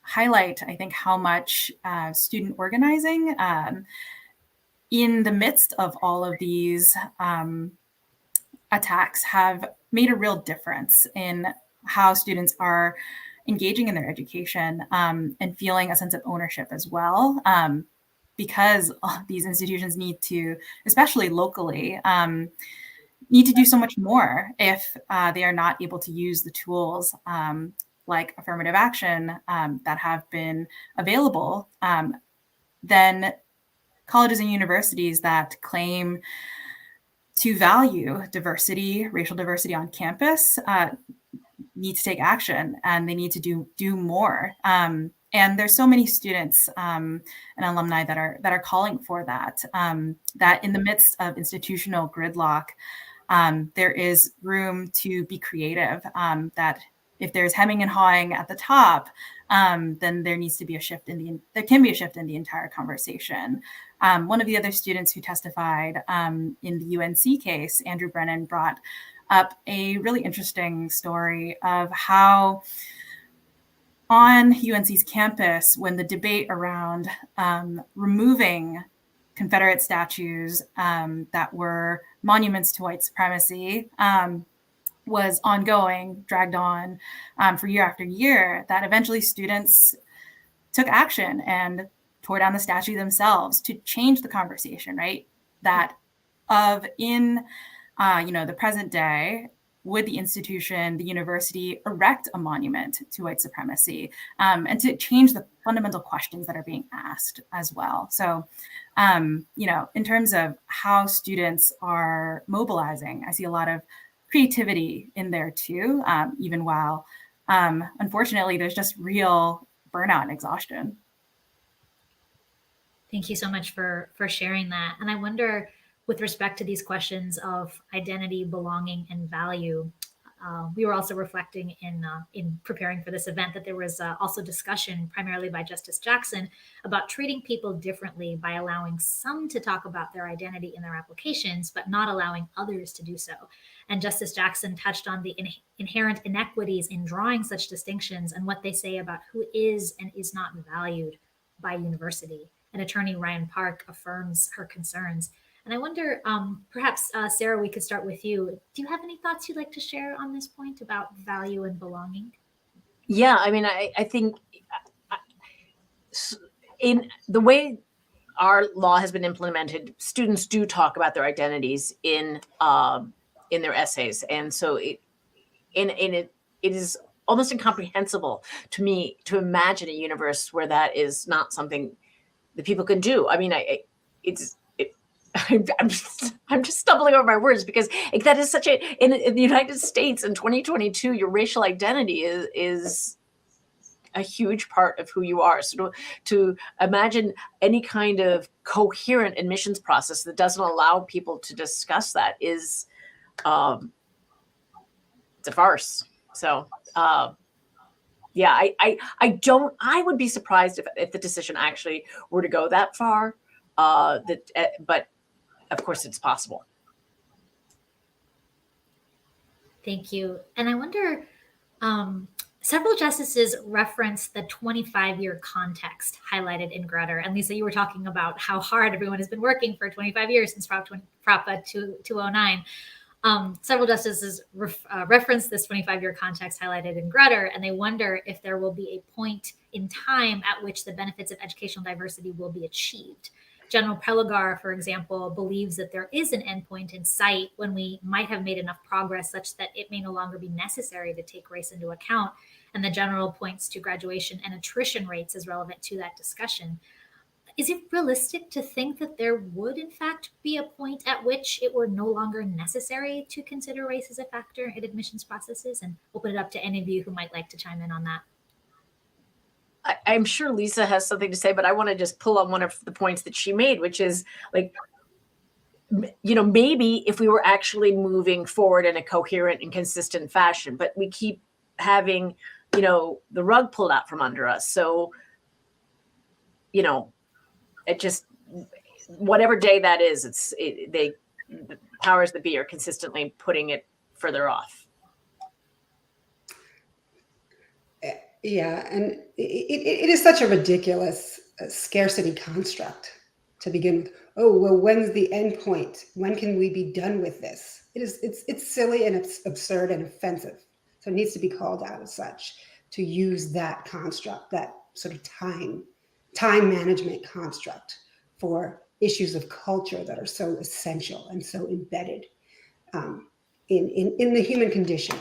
highlight, I think, how much student organizing in the midst of all of these attacks have made a real difference in how students are engaging in their education and feeling a sense of ownership as well, because these institutions need to, especially locally, need to do so much more if they are not able to use the tools like affirmative action that have been available. Then colleges and universities that claim to value diversity, racial diversity on campus, need to take action, and they need to do more. And there's so many students and alumni that are calling for that. That in the midst of institutional gridlock, there is room to be creative. That if there's hemming and hawing at the top, then there needs to be a shift there can be a shift in the entire conversation. One of the other students who testified in the UNC case, Andrew Brennan, brought up a really interesting story of how on UNC's campus, when the debate around removing Confederate statues that were monuments to white supremacy was ongoing, dragged on for year after year, that eventually students took action and tore down the statue themselves to change the conversation, right? That of in the present day, would the institution, the university, erect a monument to white supremacy, and to change the fundamental questions that are being asked as well. So, in terms of how students are mobilizing, I see a lot of creativity in there too, even while, unfortunately, there's just real burnout and exhaustion. Thank you so much for sharing that. And I wonder, with respect to these questions of identity, belonging, and value, we were also reflecting in preparing for this event that there was also discussion, primarily by Justice Jackson, about treating people differently by allowing some to talk about their identity in their applications, but not allowing others to do so. And Justice Jackson touched on the inherent inequities in drawing such distinctions and what they say about who is and is not valued by university. And Attorney Ryan Park affirms her concerns. And I wonder, perhaps, Sarah, we could start with you. Do you have any thoughts you'd like to share on this point about value and belonging? Yeah, I mean, I think in the way our law has been implemented, students do talk about their identities in their essays, and so it is almost incomprehensible to me to imagine a universe where that is not something that people can do. I mean, I'm just stumbling over my words, because that is such in the United States in 2022, your racial identity is a huge part of who you are. So to imagine any kind of coherent admissions process that doesn't allow people to discuss that is it's a farce. So yeah, I would be surprised if the decision actually were to go that far. But of course, it's possible. Thank you. And I wonder, several justices referenced the 25-year context highlighted in Grutter. And Lisa, you were talking about how hard everyone has been working for 25 years since Prop 209. Several justices referenced this 25-year context highlighted in Grutter, and they wonder if there will be a point in time at which the benefits of educational diversity will be achieved. General Preligar, for example, believes that there is an endpoint in sight when we might have made enough progress such that it may no longer be necessary to take race into account. And the general points to graduation and attrition rates as relevant to that discussion. Is it realistic to think that there would, in fact, be a point at which it were no longer necessary to consider race as a factor in admissions processes? And open it up to any of you who might like to chime in on that. I'm sure Lisa has something to say, but I want to just pull on one of the points that she made, which is like, maybe if we were actually moving forward in a coherent and consistent fashion, but we keep having, the rug pulled out from under us. So, it just, whatever day that is, the powers that be are consistently putting it further off. Yeah, and it is such a ridiculous scarcity construct to begin with. Oh, well, when's the end point? When can we be done with this? It's silly and it's absurd and offensive. So it needs to be called out as such, to use that construct, that sort of time management construct for issues of culture that are so essential and so embedded in the human condition.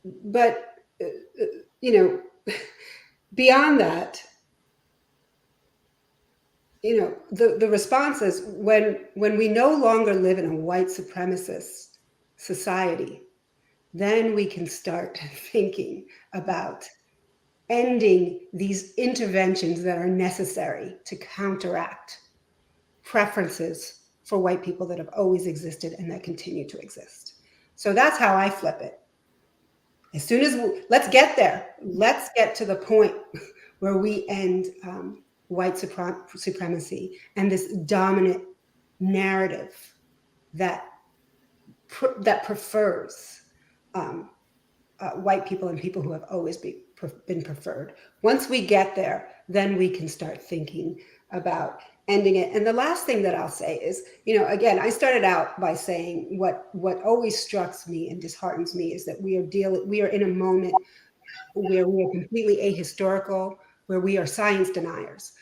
But beyond that, the response is when we no longer live in a white supremacist society, then we can start thinking about ending these interventions that are necessary to counteract preferences for white people that have always existed and that continue to exist. So that's how I flip it. As soon as let's get there. Let's get to the point where we end white supremacy and this dominant narrative that prefers white people and people who have always been preferred. Once we get there, then we can start thinking about ending it. And the last thing that I'll say is, again, I started out by saying what always strikes me and disheartens me is that we are in a moment where we are completely ahistorical, where we are science deniers.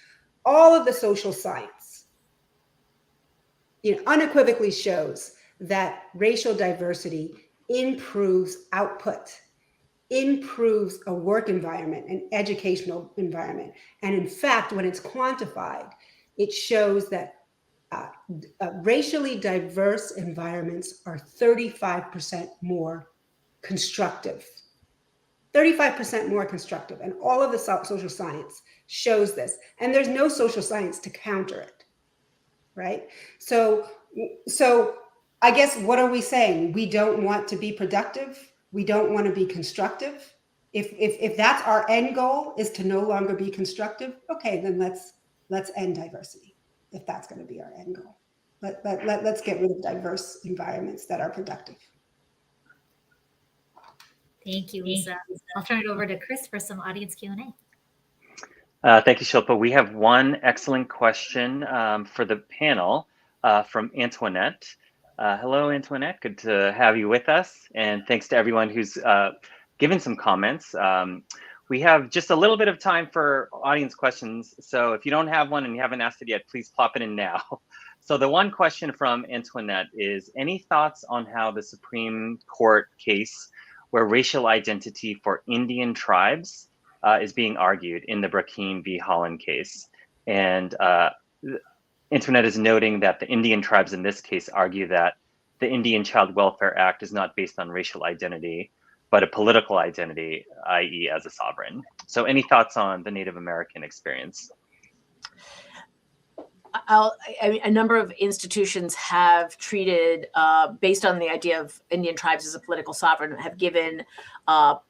All of the social science, unequivocally shows that racial diversity improves output, improves a work environment, an educational environment. And in fact, when it's quantified, it shows that racially diverse environments are 35% more constructive. 35% more constructive. And all of the social science shows this. And there's no social science to counter it, right? So I guess, what are we saying? We don't want to be productive. We don't want to be constructive. If that's our end goal, is to no longer be constructive, okay, then let's end diversity. If that's going to be our end goal, let's get rid of diverse environments that are productive. Thank you, Lisa. I'll turn it over to Chris for some audience Q&A. Thank you, Shilpa. We have one excellent question for the panel from Antoinette. Hello, Antoinette. Good to have you with us. And thanks to everyone who's given some comments. We have just a little bit of time for audience questions. So if you don't have one and you haven't asked it yet, please plop it in now. So the one question from Antoinette is, any thoughts on how the Supreme Court case where racial identity for Indian tribes is being argued in the Brackeen v. Holland case? And Antoinette is noting that the Indian tribes in this case argue that the Indian Child Welfare Act is not based on racial identity, but a political identity, i.e. as a sovereign. So any thoughts on the Native American experience? A number of institutions have treated, based on the idea of Indian tribes as a political sovereign, have given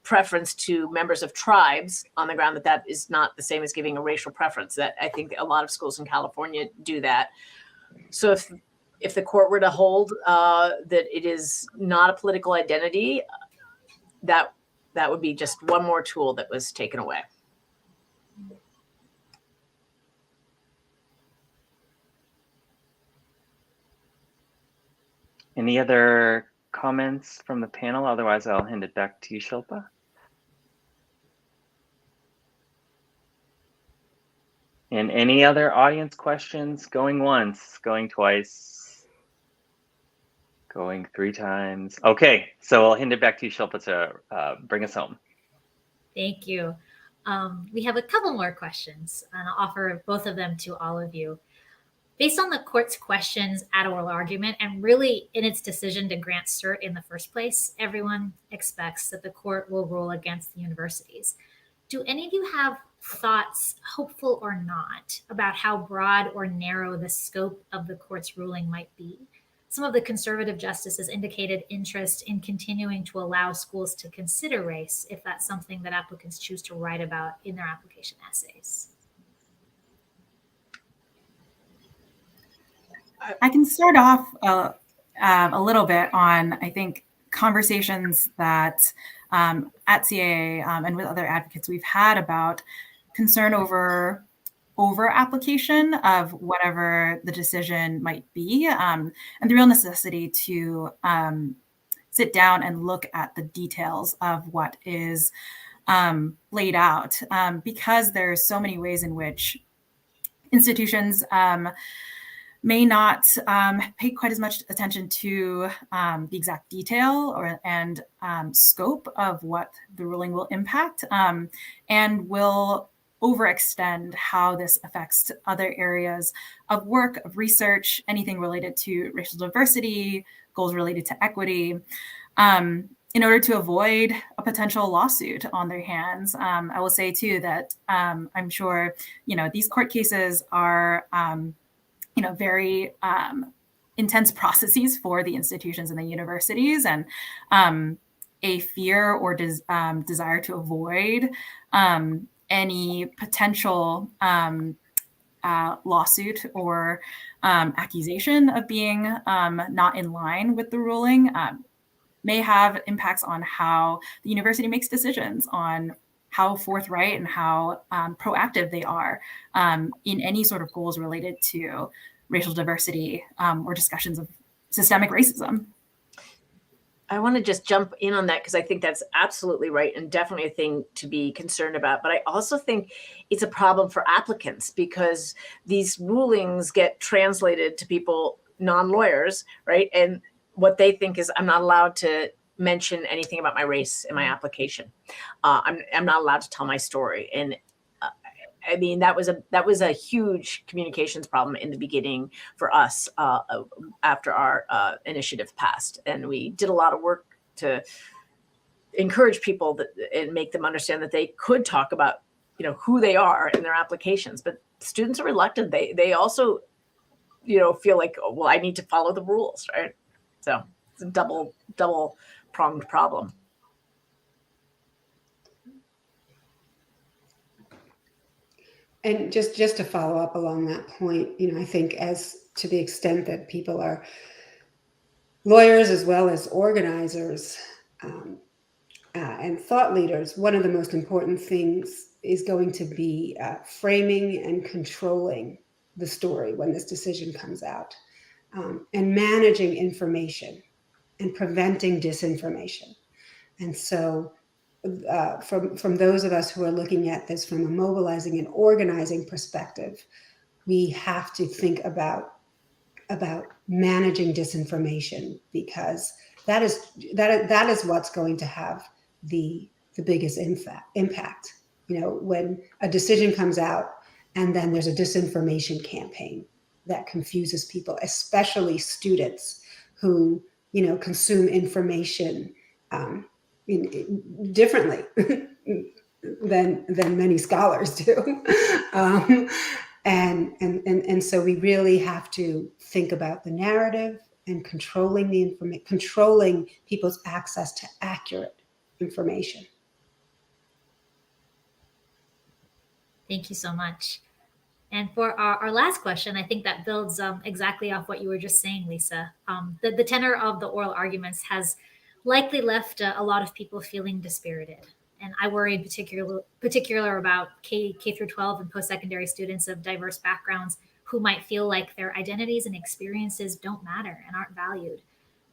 preference to members of tribes on the ground that is not the same as giving a racial preference. That I think a lot of schools in California do that. So if the court were to hold that it is not a political identity, that would be just one more tool that was taken away. Any other comments from the panel? Otherwise, I'll hand it back to you, Shilpa. And any other audience questions? Going once, going twice, going 3 times. Okay, so I'll hand it back to you, Shilpa, to bring us home. Thank you. We have a couple more questions, and I'll offer both of them to all of you. Based on the court's questions at oral argument, and really in its decision to grant cert in the first place, everyone expects that the court will rule against the universities. Do any of you have thoughts, hopeful or not, about how broad or narrow the scope of the court's ruling might be? Some of the conservative justices indicated interest in continuing to allow schools to consider race if that's something that applicants choose to write about in their application essays. I can start off a little bit on, I think, conversations that at CAA and with other advocates we've had about concern over application of whatever the decision might be, and the real necessity to sit down and look at the details of what is laid out, because there's so many ways in which institutions may not pay quite as much attention to the exact detail and scope of what the ruling will impact, and will overextend how this affects other areas of work, of research, anything related to racial diversity, goals related to equity, in order to avoid a potential lawsuit on their hands. I will say too that I'm sure, these court cases are very intense processes for the institutions and the universities, and a fear or desire to avoid any potential lawsuit or accusation of being not in line with the ruling may have impacts on how the university makes decisions, on how forthright and how proactive they are in any sort of goals related to racial diversity or discussions of systemic racism. I want to just jump in on that because I think that's absolutely right and definitely a thing to be concerned about. But I also think it's a problem for applicants because these rulings get translated to people, non-lawyers, right? And what they think is, I'm not allowed to mention anything about my race in my application. I'm not allowed to tell my story. And I mean, that was a huge communications problem in the beginning for us after our initiative passed. And we did a lot of work to encourage people and make them understand that they could talk about, who they are in their applications. But students are reluctant. They also, feel like, oh, well, I need to follow the rules, right? So it's a double pronged problem. And just to follow up along that point, I think as to the extent that people are lawyers as well as organizers and thought leaders, one of the most important things is going to be framing and controlling the story when this decision comes out, and managing information and preventing disinformation. And so from those of us who are looking at this from a mobilizing and organizing perspective, we have to think about managing disinformation, because that is what's going to have the biggest impact. When a decision comes out and then there's a disinformation campaign that confuses people, especially students who consume information differently than many scholars do, and so we really have to think about the narrative and controlling the information, controlling people's access to accurate information. Thank you so much. And for our last question, I think that builds exactly off what you were just saying, Lisa. The tenor of the oral arguments has likely left a lot of people feeling dispirited. And I worry in particular about K through 12 and post-secondary students of diverse backgrounds who might feel like their identities and experiences don't matter and aren't valued.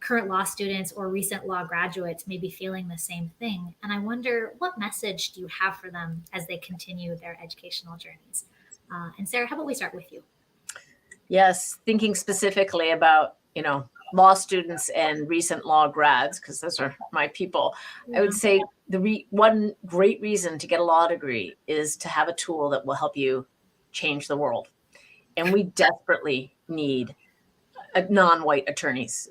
Current law students or recent law graduates may be feeling the same thing. And I wonder, what message do you have for them as they continue their educational journeys? And Sarah, how about we start with you? Yes, thinking specifically about, law students and recent law grads, because those are my people, I would say one great reason to get a law degree is to have a tool that will help you change the world. And we desperately need non-white attorneys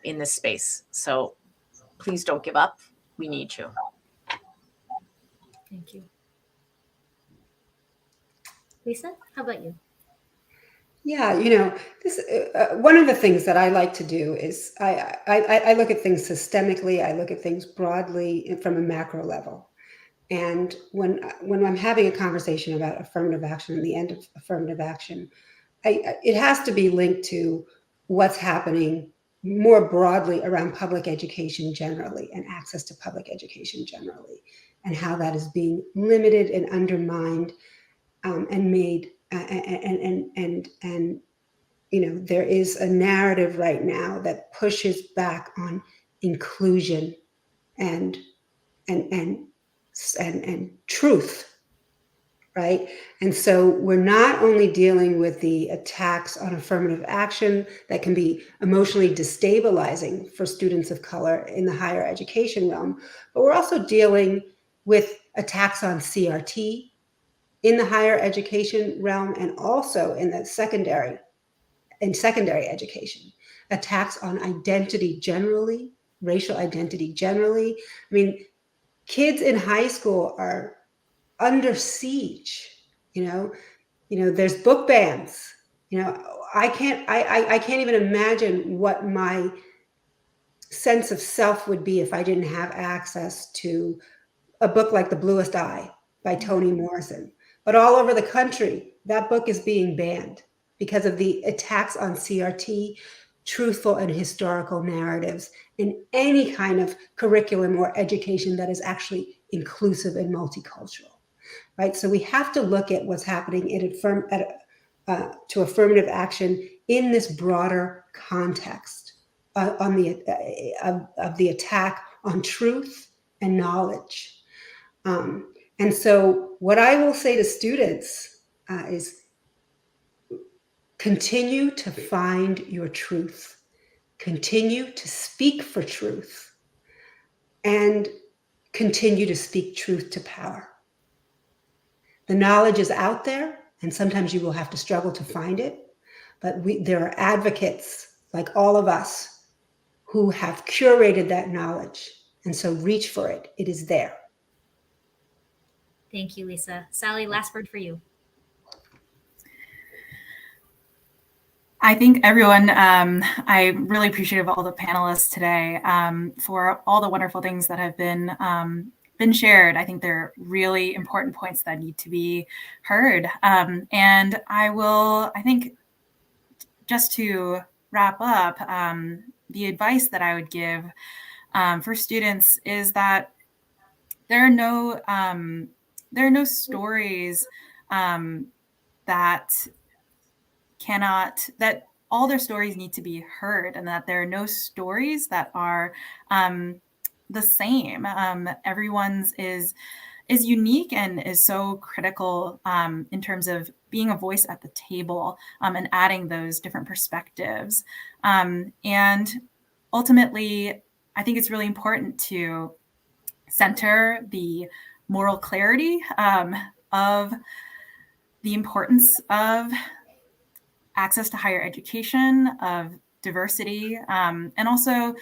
in this space. So please don't give up. We need you. Thank you. Lisa, how about you? Yeah, this one of the things that I like to do is I look at things systemically. I look at things broadly from a macro level. And when I'm having a conversation about affirmative action and the end of affirmative action, it has to be linked to what's happening more broadly around public education generally and access to public education generally, and how that is being limited and undermined and made and there is a narrative right now that pushes back on inclusion and truth, right? And so we're not only dealing with the attacks on affirmative action that can be emotionally destabilizing for students of color in the higher education realm, but we're also dealing with attacks on CRT in the higher education realm and also in the secondary education, attacks on identity generally, racial identity generally. I mean, kids in high school are under siege. There's book bans. I can't even imagine what my sense of self would be if I didn't have access to a book like The Bluest Eye by Toni Morrison. But all over the country, that book is being banned because of the attacks on CRT, truthful and historical narratives, and any kind of curriculum or education that is actually inclusive and multicultural, right? So we have to look at what's happening to affirmative action in this broader context of the attack on truth and knowledge. And so what I will say to students is continue to find your truth, continue to speak for truth, and continue to speak truth to power. The knowledge is out there, and sometimes you will have to struggle to find it, but there are advocates like all of us who have curated that knowledge. And so reach for it. It is there. Thank you, Lisa. Sally, last word for you. I think everyone, I'm really appreciative of all the panelists today for all the wonderful things that have been shared. I think they're really important points that need to be heard. And I think just to wrap up, the advice that I would give for students is that there are no stories that all their stories need to be heard, and that there are no stories that are the same. Everyone's is unique and is so critical in terms of being a voice at the table and adding those different perspectives. And ultimately, I think it's really important to center the moral clarity of the importance of access to higher education, of diversity, and also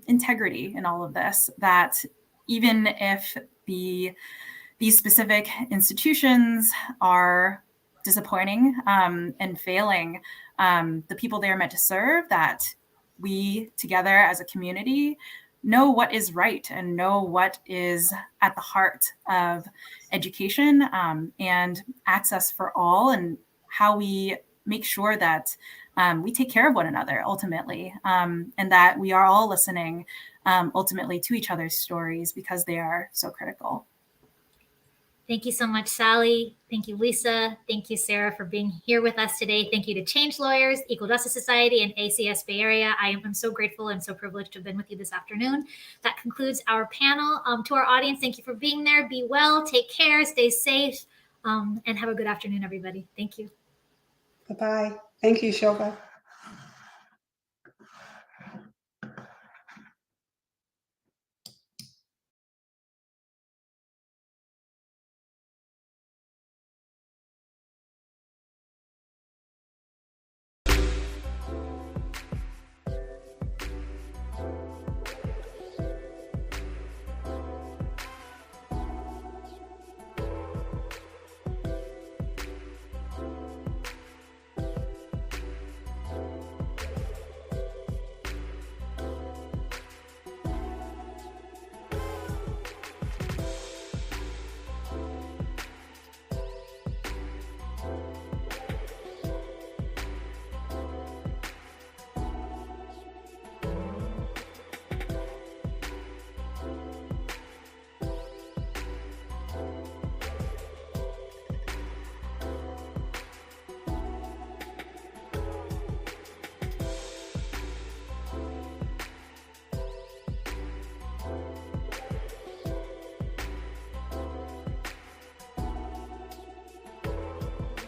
integrity in all of this, that even if these specific institutions are disappointing and failing the people they are meant to serve, that we together as a community know what is right and know what is at the heart of education and access for all, and how we make sure that we take care of one another ultimately, and that we are all listening ultimately to each other's stories, because they are so critical. Thank you so much, Sally. Thank you, Lisa. Thank you, Sarah, for being here with us today. Thank you to Change Lawyers, Equal Justice Society, and ACS Bay Area. I'm so grateful and so privileged to have been with you this afternoon. That concludes our panel. To our audience, thank you for being there. Be well, take care, stay safe, and have a good afternoon, everybody. Thank you. Bye-bye. Thank you, Shobha.